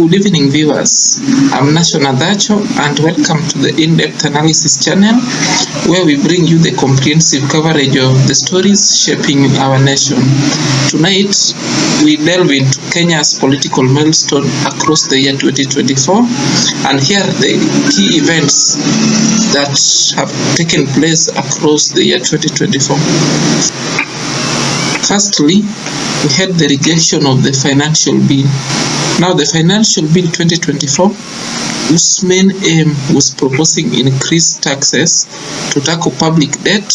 Good evening, viewers. I'm National Dacho, and welcome to the In-Depth Analysis channel, where we bring you the comprehensive coverage of the stories shaping our nation. Tonight, we delve into Kenya's political milestone across the year 2024, and here are the key events that have taken place across the year 2024. Firstly, we had the rejection of the financial bill. Now, the financial bill 2024, whose main aim was proposing increased taxes to tackle public debt,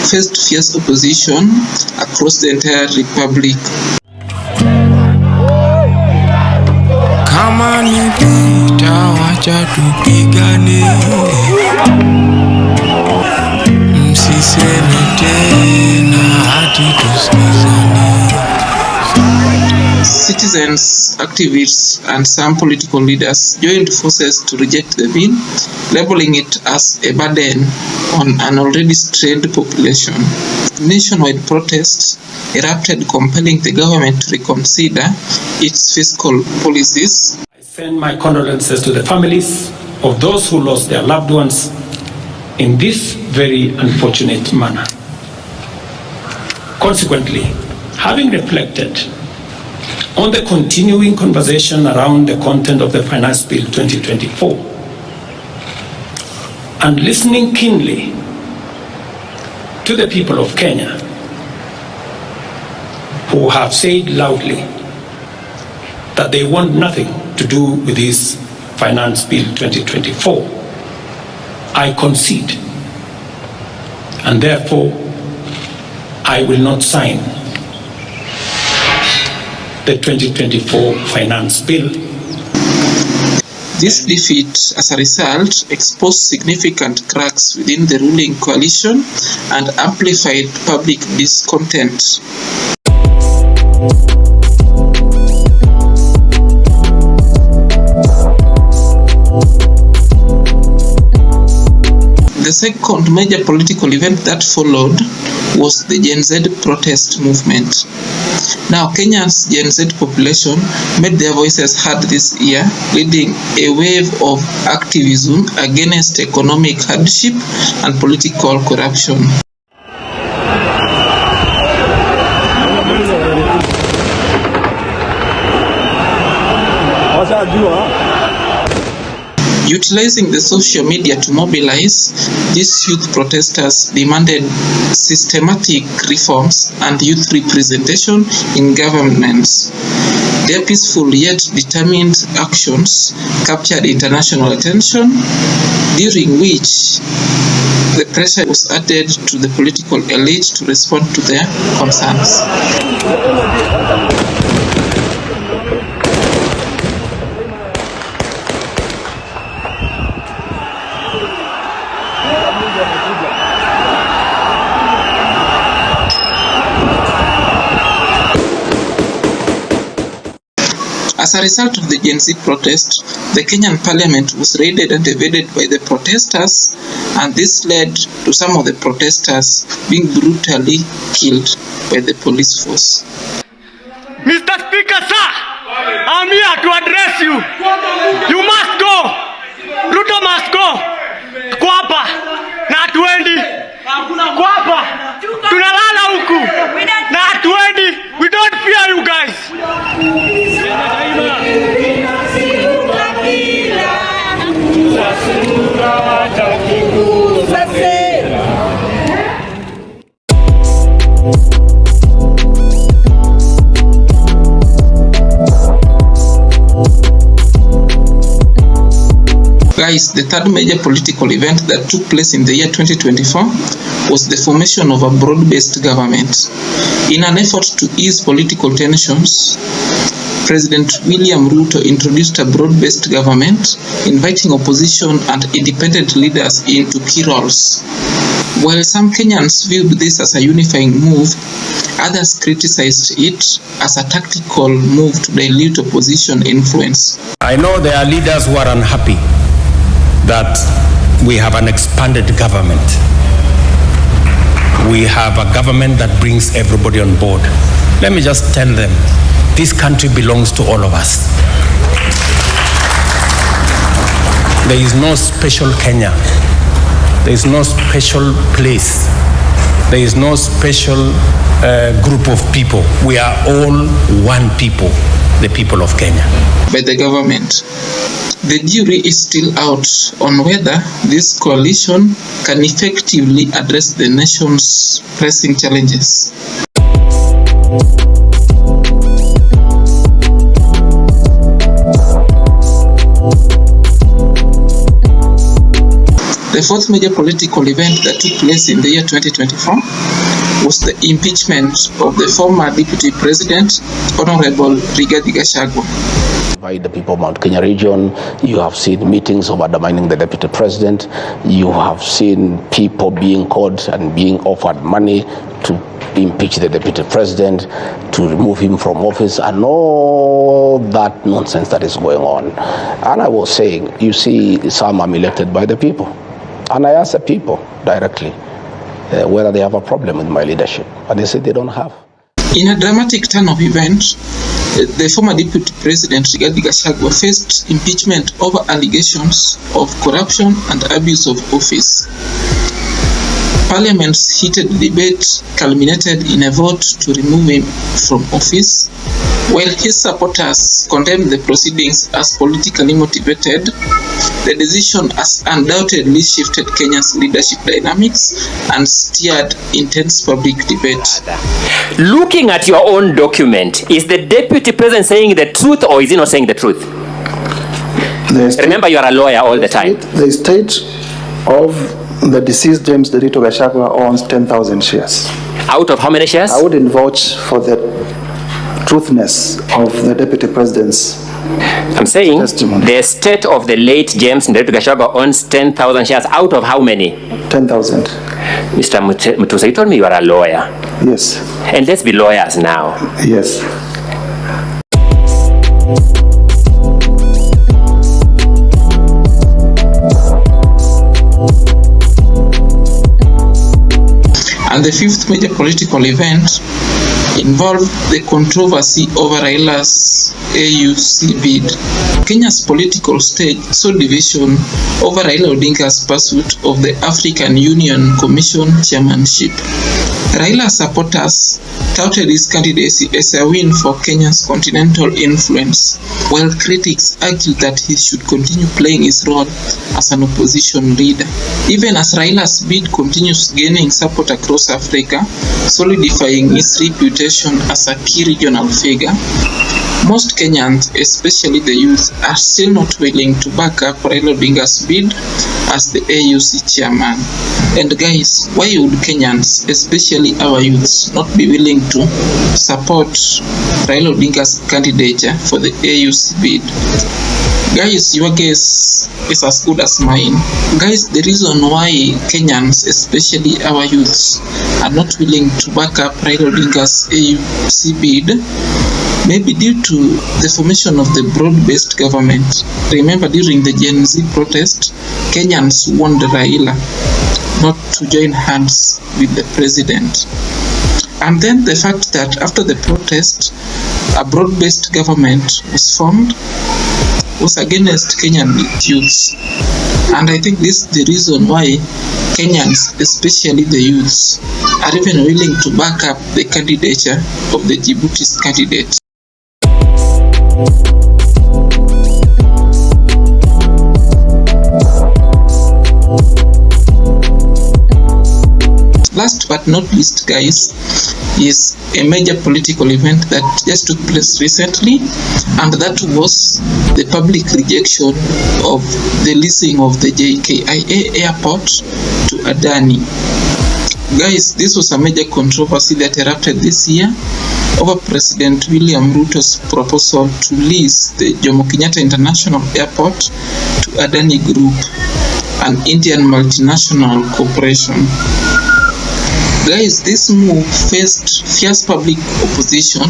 faced fierce opposition across the entire republic. Kama ni vita wacha tupigane, msiseme tena hadi tusikizane. Citizens, activists, and some political leaders joined forces to reject the bill, labeling it as a burden on an already strained population. Nationwide protests erupted, compelling the government to reconsider its fiscal policies. I send my condolences to the families of those who lost their loved ones in this very unfortunate manner. Consequently, having reflected on the continuing conversation around the content of the Finance Bill 2024, and listening keenly to the people of Kenya who have said loudly that they want nothing to do with this Finance Bill 2024, I concede, and therefore I will not sign the 2024 Finance Bill. This defeat, as a result, exposed significant cracks within the ruling coalition and amplified public discontent. The second major political event that followed was the Gen Z protest movement. Now, Kenya's Gen Z population made their voices heard this year, leading a wave of activism against economic hardship and political corruption. Utilizing the social media to mobilize, these youth protesters demanded systematic reforms and youth representation in governments. Their peaceful yet determined actions captured international attention, during which the pressure was added to the political elite to respond to their concerns. As a result of the Gen Z protest, the Kenyan parliament was raided and invaded by the protesters, and this led to some of the protesters being brutally killed by the police force. Mr. Speaker, sir, I'm here to address you. You must go. Ruto must go. Kwapa na hatuendi. Kwapa tunalala huku na hatuendi. We don't fear you guys. Guys, the third major political event that took place in the year 2024 was the formation of a broad-based government. In an effort to ease political tensions, President William Ruto introduced a broad-based government, inviting opposition and independent leaders into key roles. While some Kenyans viewed this as a unifying move, others criticized it as a tactical move to dilute opposition influence. I know there are leaders who are unhappy that we have an expanded government. We have a government that brings everybody on board. Let me just tell them, this country belongs to all of us. There is no special Kenya. There is no special place. There is no special group of people. We are all one people, the people of Kenya. By the government. The jury is still out on whether this coalition can effectively address the nation's pressing challenges. The fourth major political event that took place in the year 2024 was the impeachment of the former Deputy President, Honorable Rigathi Gachagua. By the people of Mount Kenya region, you have seen meetings of undermining the Deputy President. You have seen people being called and being offered money to impeach the Deputy President, to remove him from office, and all that nonsense that is going on. And I was saying, you see, some are elected by the people. And I asked the people directly whether they have a problem with my leadership. And they said they don't have. In a dramatic turn of events, the former Deputy President Rigathi Gachagua faced impeachment over allegations of corruption and abuse of office. Parliament's heated debate culminated in a vote to remove him from office. While his supporters condemned the proceedings as politically motivated, the decision has undoubtedly shifted Kenya's leadership dynamics and stirred intense public debate. Looking at your own document, is the Deputy President saying the truth or is he not saying the truth? Remember, you are a lawyer all the time. The estate of the deceased James Derito Gachagua owns 10,000 shares. Out of how many shares? I wouldn't vouch for the truthness of the Deputy President's I'm saying testimony. The estate of the late James Derito Gachagua owns 10,000 shares. Out of how many? 10,000. Mr. Mutusa, you told me you are a lawyer. Yes. And let's be lawyers now. Yes. And the fifth major political event involved the controversy over Raila's AUC bid. Kenya's political stage saw division over Raila Odinga's pursuit of the African Union Commission chairmanship. Raila supporters touted his candidacy as a win for Kenya's continental influence, while critics argued that he should continue playing his role as an opposition leader. Even as Raila's bid continues gaining support across Africa, solidifying his reputation as a key regional figure, most Kenyans, especially the youth, are still not willing to back up Raila Odinga's bid as the AUC chairman. And guys, why would Kenyans, especially our youths, not be willing to support Raila Odinga's candidature for the AUC bid? Guys, your guess is as good as mine. Guys, the reason why Kenyans, especially our youths, are not willing to back up Raila Odinga's AUC bid may be due to the formation of the broad-based government. Remember, during the Gen Z protest, Kenyans warned Raila not to join hands with the president. And then the fact that after the protest, a broad-based government was formed was against Kenyan youths. And I think this is the reason why Kenyans, especially the youths, are even willing to back up the candidature of the Djibouti's candidate. Last but not least, guys, is a major political event that just took place recently, and that was the public rejection of the leasing of the JKIA airport to Adani. Guys, this was a major controversy that erupted this year over President William Ruto's proposal to lease the Jomo Kenyatta International Airport to Adani Group, an Indian multinational corporation. Guys, this move faced fierce public opposition,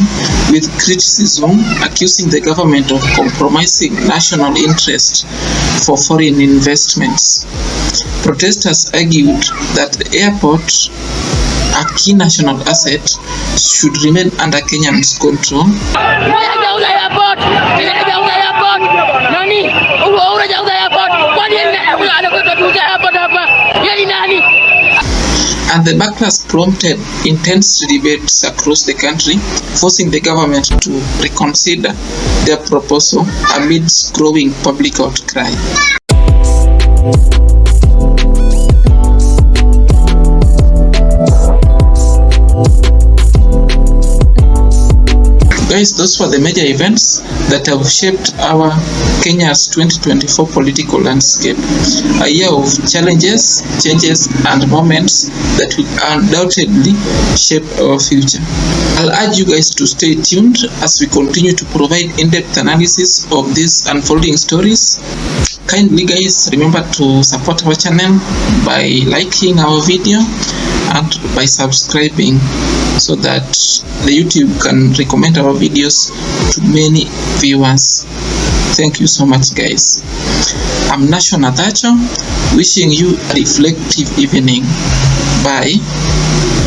with criticism accusing the government of compromising national interest for foreign investments. Protesters argued that the airport, a key national asset, should remain under Kenyan's control. Nani? And the backlash prompted intense debates across the country, forcing the government to reconsider their proposal amidst growing public outcry. Guys, those were the major events that have shaped our Kenya's 2024 political landscape. A year of challenges, changes, and moments that will undoubtedly shape our future. I'll urge you guys to stay tuned as we continue to provide in-depth analysis of these unfolding stories. Kindly guys, remember to support our channel by liking our video and by subscribing so that the YouTube can recommend our videos to many viewers. Thank you so much guys. I'm Nation Atacho, wishing you a reflective evening. Bye.